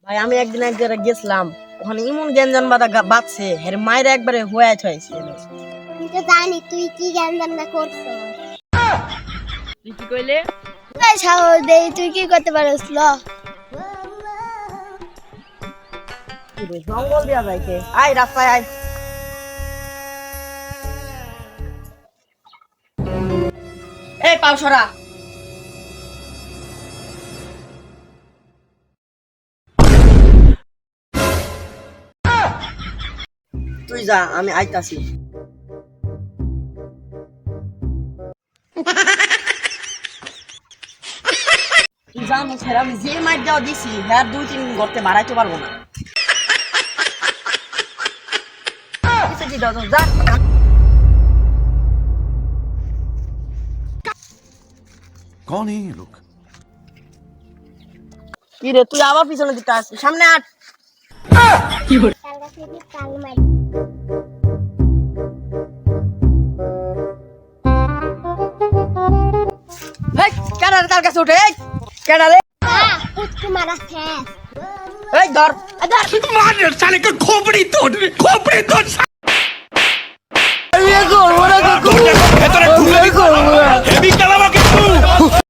ভাই আমি একদিন এক জায়গায় গেছিলাম, ওখানে এমন গ্যাঞ্জাম বাজছে হের মায়ের একবারে হয়ে হয়েছে। আমি তো জানি তুই কি জ্ঞান করছো। তুই কি কইলে? এই সাহস দেই তুই কি করতে পারছ ল। জঙ্গল দেওয়া যাইছে, আয় রাস্তায় আয়। এই পাও সরা। তুই যা, আমি আইতাছি। তুই যা মুখের, আমি যে মাইর দেওয়া দিছি হ্যাঁ 2-3 দিন করতে বাড়াইতে পারবো না। কিসে কি দাও যা। कौन है ये लोग? কি রে তুই আবার পিছনে দিতে আসছিস, সামনে আট। কি হল? কাল থেকে কাল মাই এই কেডারে তার কাছে উঠে, এই কেডারে? পুত্তু মারা শেষ। এই ধর मार साले का खोपड़ी तोड़